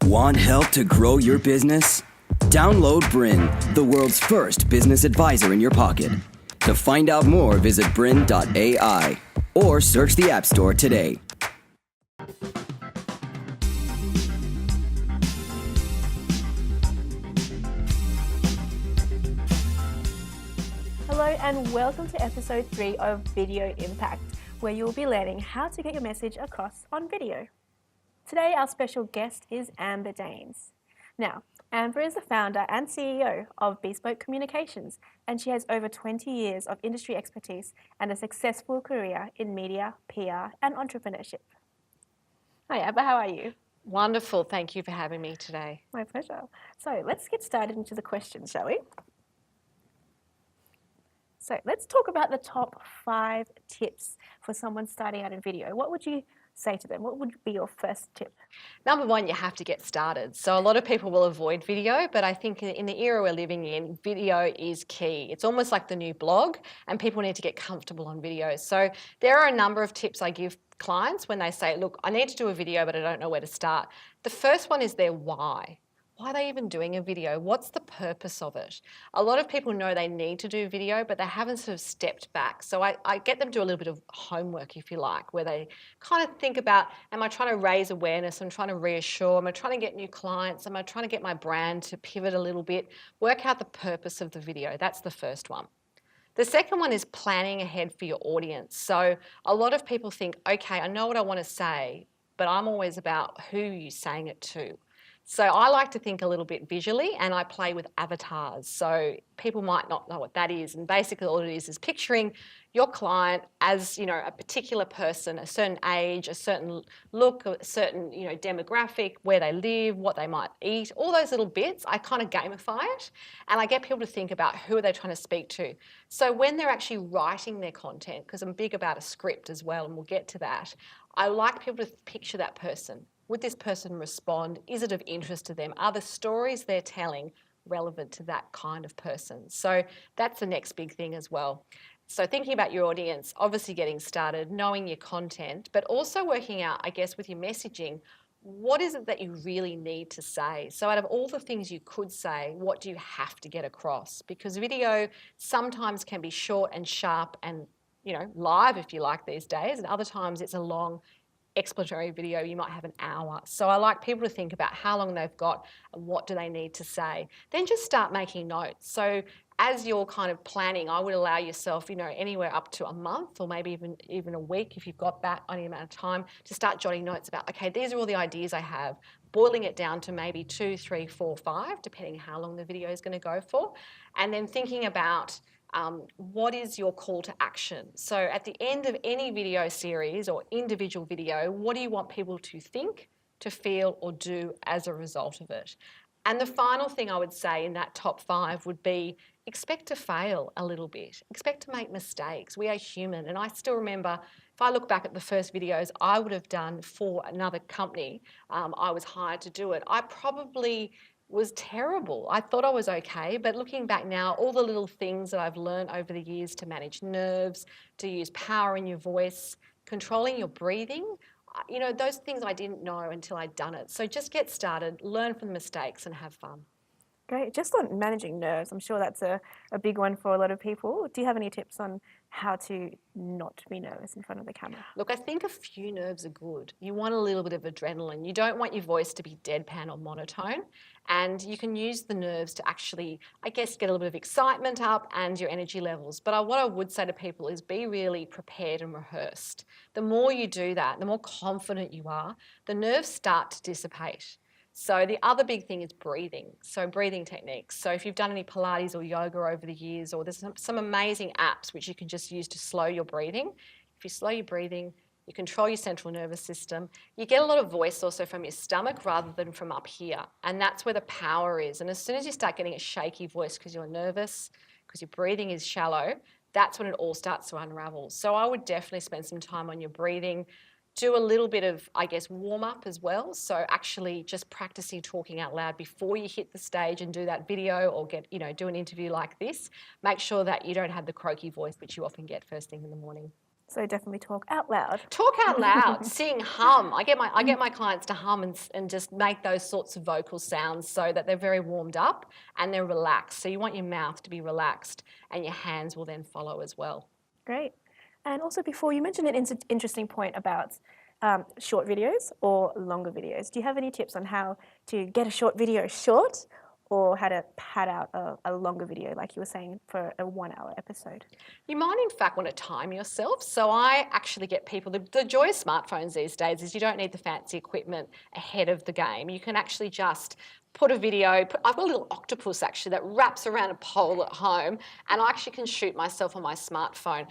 Want help to grow your business? Download BRiN, the world's first business advisor in your pocket. To find out more, visit BRiN.ai or search the App Store today. Hello and welcome to episode 3 of Video Impact, where you'll be learning how to get your message across on video. Today our special guest is Daines. Now, Amber is the founder and CEO of Bespoke Communications, and she has over 20 years of industry expertise and a successful career in media, PR and entrepreneurship. Hi Amber, how are you? Wonderful, thank you for having me today. My pleasure. So let's get started into the questions, shall we? So let's talk about the top 5 tips for someone starting out in video. What would you say to them? What would be your first tip? Number one, you have to get started. So a lot of people will avoid video, but I think in the era we're living in, video is key. It's almost like the new blog, and people need to get comfortable on video. So there are a number of tips I give clients when they say, look, I need to do a video, but I don't know where to start. The first one is their why. Why are they even doing a video? What's the purpose of it? A lot of people know they need to do video, but they haven't sort of stepped back. So I get them to do a little bit of homework, if you like, where they kind of think about, am I trying to raise awareness? Am I trying to reassure? Am I trying to get new clients? Am I trying to get my brand to pivot a little bit? Work out the purpose of the video. That's the first one. The second one is planning ahead for your audience. So a lot of people think, okay, I know what I want to say, but I'm always about who you're saying it to. So I like to think a little bit visually, and I play with avatars. So people might not know what that is, and basically all it is picturing your client as, you know, a particular person, a certain age, a certain look, a certain, you know, demographic, where they live, what they might eat, all those little bits. I kind of gamify it, and I get people to think about who are they trying to speak to. So when they're actually writing their content, because I'm big about a script as well, and we'll get to that, I like people to picture that person. Would this person respond? Is it of interest to them? Are the stories they're telling relevant to that kind of person? So that's the next big thing as well. So thinking about your audience, obviously getting started, knowing your content, but also working out, I guess, with your messaging, what is it that you really need to say? So out of all the things you could say, what do you have to get across? Because video sometimes can be short and sharp and, you know, live if you like these days, and other times it's a long explanatory video, you might have an hour. So I like people to think about how long they've got and what do they need to say. Then just start making notes. So as you're kind of planning, I would allow yourself, you know, anywhere up to a month or maybe even a week if you've got that any amount of time to start jotting notes about, okay, these are all the ideas I have, boiling it down to maybe 2, 3, 4, 5, depending how long the video is going to go for. And then thinking about what is your call to action? So at the end of any video series or individual video, what do you want people to think, to feel or do as a result of it? And the final thing I would say in that top 5 would be expect to fail a little bit. Expect to make mistakes. We are human. And I still remember, if I look back at the first videos I would have done for another company, I was hired to do it. I probably was terrible. I thought I was okay, but looking back now, all the little things that I've learned over the years to manage nerves, to use power in your voice, controlling your breathing, you know, those things I didn't know until I'd done it. So just get started, learn from the mistakes and have fun. Great. Just on managing nerves, I'm sure that's a big one for a lot of people. Do you have any tips on how to not be nervous in front of the camera? Look, I think a few nerves are good. You want a little bit of adrenaline. You don't want your voice to be deadpan or monotone. And you can use the nerves to actually, I guess, get a little bit of excitement up and your energy levels. But what I would say to people is be really prepared and rehearsed. The more you do that, the more confident you are, the nerves start to dissipate. So the other big thing is breathing. So breathing techniques. So if you've done any Pilates or yoga over the years, or there's some amazing apps which you can just use to slow your breathing. If you slow your breathing, you control your central nervous system. You get a lot of voice also from your stomach rather than from up here. And that's where the power is. And as soon as you start getting a shaky voice because you're nervous, because your breathing is shallow, that's when it all starts to unravel. So I would definitely spend some time on your breathing. Do a little bit of, I guess, warm up as well. So actually just practicing talking out loud before you hit the stage and do that video or do an interview like this. Make sure that you don't have the croaky voice, which you often get first thing in the morning. So definitely talk out loud. Talk out loud, sing, hum. I get my clients to hum and just make those sorts of vocal sounds so that they're very warmed up and they're relaxed. So you want your mouth to be relaxed and your hands will then follow as well. Great. And also before, you mentioned an interesting point about short videos or longer videos. Do you have any tips on how to get a short video short or how to pad out a longer video, like you were saying, for a 1 hour episode? You might in fact want to time yourself. So I actually get people, the joy of smartphones these days is you don't need the fancy equipment ahead of the game. You can actually just put a video, I've got a little octopus actually that wraps around a pole at home and I actually can shoot myself on my smartphone.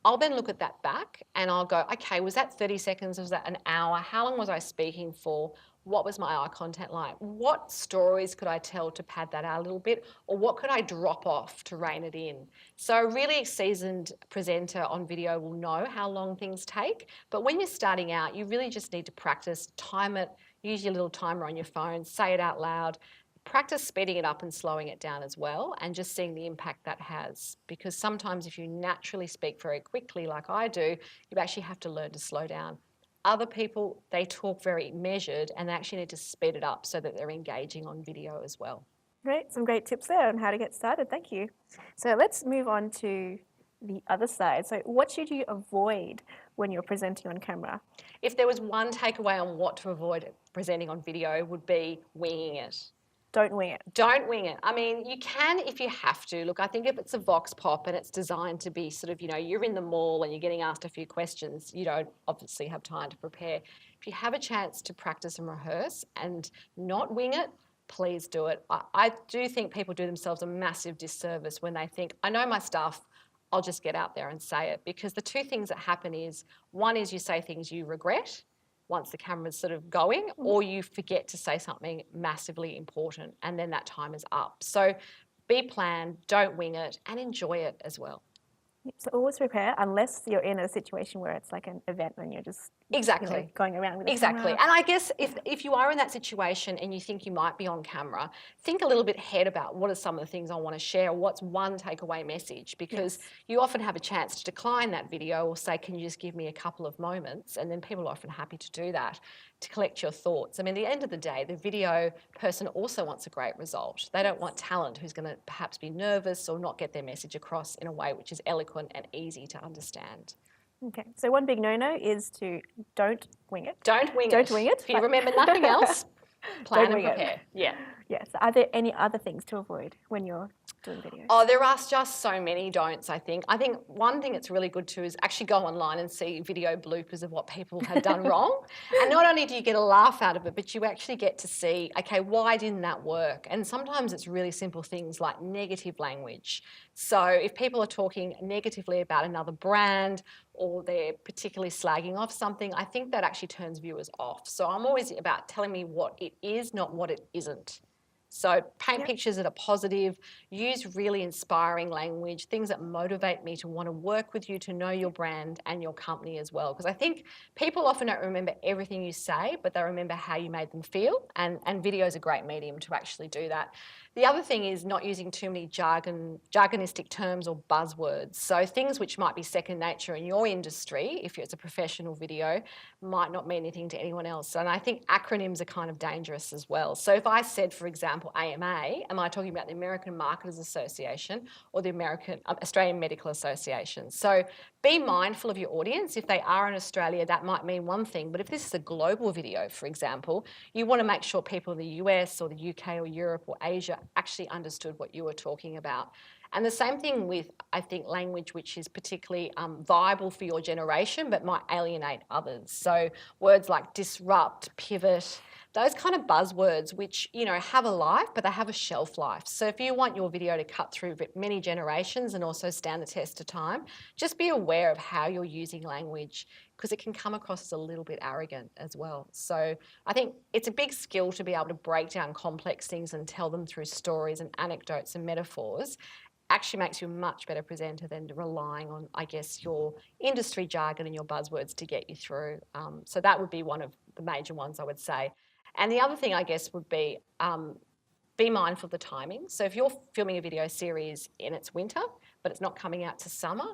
I'll then look at that back and I'll go, okay, was that 30 seconds? Was that an hour? How long was I speaking for? What was my eye content like? What stories could I tell to pad that out a little bit? Or what could I drop off to rein it in? So a really seasoned presenter on video will know how long things take. But when you're starting out, you really just need to practice, time it, use your little timer on your phone, say it out loud, practice speeding it up and slowing it down as well and just seeing the impact that has. Because sometimes if you naturally speak very quickly like I do, you actually have to learn to slow down. Other people, they talk very measured and they actually need to speed it up so that they're engaging on video as well. Great, some great tips there on how to get started. Thank you. So let's move on to the other side. So what should you avoid when you're presenting on camera? If there was one takeaway on what to avoid presenting on video, it would be winging it. Don't wing it. Don't wing it. I mean, you can if you have to. Look, I think if it's a vox pop and it's designed to be sort of, you know, you're in the mall and you're getting asked a few questions, you don't obviously have time to prepare. If you have a chance to practice and rehearse and not wing it, please do it. I do think people do themselves a massive disservice when they think, I know my stuff, I'll just get out there and say it. Because the two things that happen is, one is you say things you regret once the camera's sort of going, or you forget to say something massively important and then that time is up. So be planned, don't wing it, and enjoy it as well. So always prepare, unless you're in a situation where it's like an event and you're just Exactly. going around with a Exactly. camera. And I guess if you are in that situation and you think you might be on camera, think a little bit ahead about what are some of the things I want to share, or what's one takeaway message, because you often have a chance to decline that video or say, can you just give me a couple of moments? And then people are often happy to do that, to collect your thoughts. I mean, at the end of the day, the video person also wants a great result. They don't want talent who's going to perhaps be nervous or not get their message across in a way which is eloquent and easy to understand. Okay, so one big no-no is to don't wing it. Don't wing it. Don't wing it. If you remember nothing else, plan and wing it. prepare. Yeah. Yes. Are there any other things to avoid when you're doing videos? Oh, there are just so many don'ts, I think. I think one thing that's really good too is actually go online and see video bloopers of what people have done wrong. And not only do you get a laugh out of it, but you actually get to see, okay, why didn't that work? And sometimes it's really simple things like negative language. So if people are talking negatively about another brand or they're particularly slagging off something, I think that actually turns viewers off. So I'm always about telling me what it is, not what it isn't. So paint pictures that are positive, use really inspiring language, things that motivate me to want to work with you, to know your brand and your company as well. Because I think people often don't remember everything you say, but they remember how you made them feel. And video is a great medium to actually do that. The other thing is not using too many jargonistic terms or buzzwords. So things which might be second nature in your industry, if it's a professional video, might not mean anything to anyone else. And I think acronyms are kind of dangerous as well. So if I said, for example, AMA, am I talking about the American Marketers Association or the Australian Medical Association? So be mindful of your audience. If they are in Australia, that might mean one thing. But if this is a global video, for example, you want to make sure people in the US or the UK or Europe or Asia actually understood what you were talking about. And the same thing with, I think, language which is particularly viable for your generation but might alienate others. So words like disrupt, pivot, those kind of buzzwords which, you know, have a life but they have a shelf life. So if you want your video to cut through many generations and also stand the test of time, just be aware of how you're using language, because it can come across as a little bit arrogant as well. So I think it's a big skill to be able to break down complex things and tell them through stories and anecdotes and metaphors. Actually makes you a much better presenter than relying on, I guess, your industry jargon and your buzzwords to get you through. So that would be one of the major ones, I would say. And the other thing, I guess, would be mindful of the timing. So if you're filming a video series and it's winter, but it's not coming out to summer,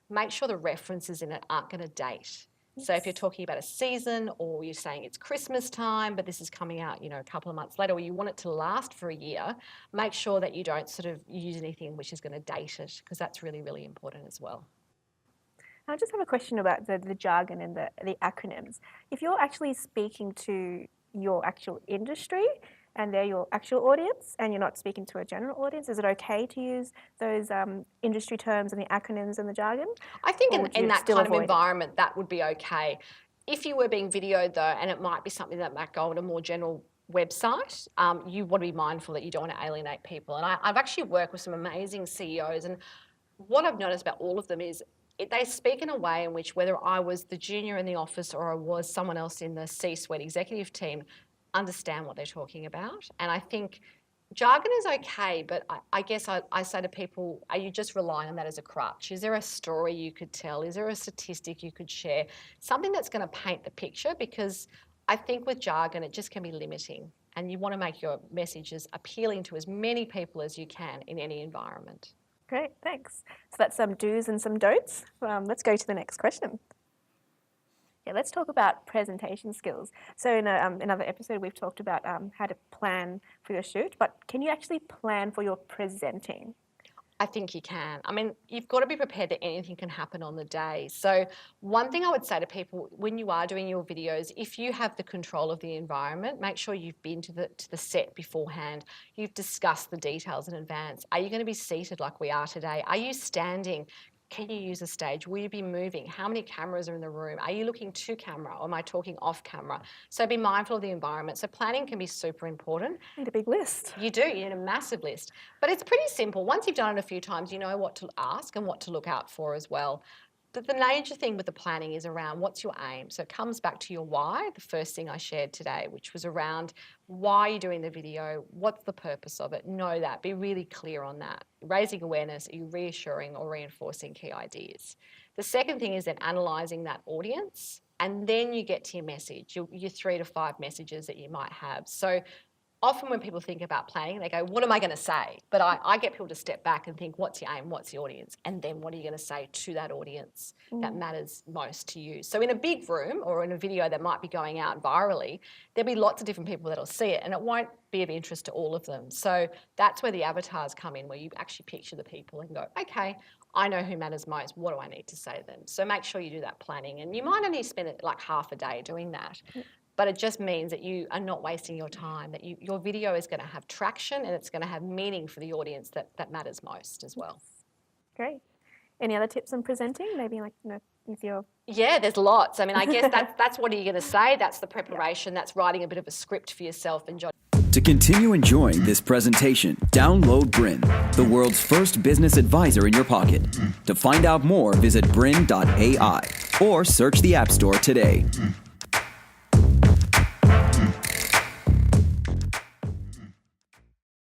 make sure the references in it aren't going to date. So if you're talking about a season, or you're saying it's Christmas time, but this is coming out, a couple of months later, or you want it to last for a year, make sure that you don't sort of use anything which is going to date it, because that's really, really important as well. I just have a question about the jargon and the acronyms. If you're actually speaking to your actual industry and they're your actual audience and you're not speaking to a general audience, is it okay to use those industry terms and the acronyms and the jargon? I think in that kind of avoid environment, that would be okay. If you were being videoed though, and it might be something that might go on a more general website, you want to be mindful that you don't want to alienate people. And I've actually worked with some amazing CEOs, and what I've noticed about all of them is they speak in a way in which, whether I was the junior in the office or I was someone else in the C-suite executive team, understand what they're talking about. And I think jargon is okay, but I guess I say to people, are you just relying on that as a crutch? Is there a story you could tell? Is there a statistic you could share? Something that's going to paint the picture, because I think with jargon, it just can be limiting. And you want to make your messages appealing to as many people as you can in any environment. Great, thanks. So that's some do's and some don'ts. Let's go to the next question. Yeah, let's talk about presentation skills. So in another episode, we've talked about how to plan for your shoot, but can you actually plan for your presenting? I think you can. I mean, you've got to be prepared that anything can happen on the day. So one thing I would say to people, when you are doing your videos, if you have the control of the environment, make sure you've been to the set beforehand. You've discussed the details in advance. Are you going to be seated like we are today? Are you standing? Can you use a stage? Will you be moving? How many cameras are in the room? Are you looking to camera, or am I talking off camera? So be mindful of the environment. So planning can be super important. You need a big list. You do, you need a massive list. But it's pretty simple. Once you've done it a few times, you know what to ask and what to look out for as well. The major thing with the planning is around what's your aim. So it comes back to your why, the first thing I shared today, which was around why you're doing the video, what's the purpose of it, know that, be really clear on that. Raising awareness, are you reassuring or reinforcing key ideas? The second thing is then analysing that audience, and then you get to your message, your 3 to 5 messages that you might have. So often when people think about planning, they go, what am I going to say? But I get people to step back and think, what's your aim, what's the audience? And then what are you going to say to that audience that matters most to you? So in a big room or in a video that might be going out virally, there'll be lots of different people that'll see it, and it won't be of interest to all of them. So that's where the avatars come in, where you actually picture the people and go, okay, I know who matters most, what do I need to say to them? So make sure you do that planning, and you might only spend like half a day doing that. But it just means that you are not wasting your time, that your video is going to have traction and it's going to have meaning for the audience that matters most as well. Great. Any other tips on presenting? Maybe like with your... Yeah, there's lots. I mean, I guess that's what are you going to say? That's the preparation. That's writing a bit of a script for yourself and jotting. To continue enjoying this presentation, download BRiN, the world's first business advisor in your pocket. To find out more, visit BRiN.ai or search the App Store today.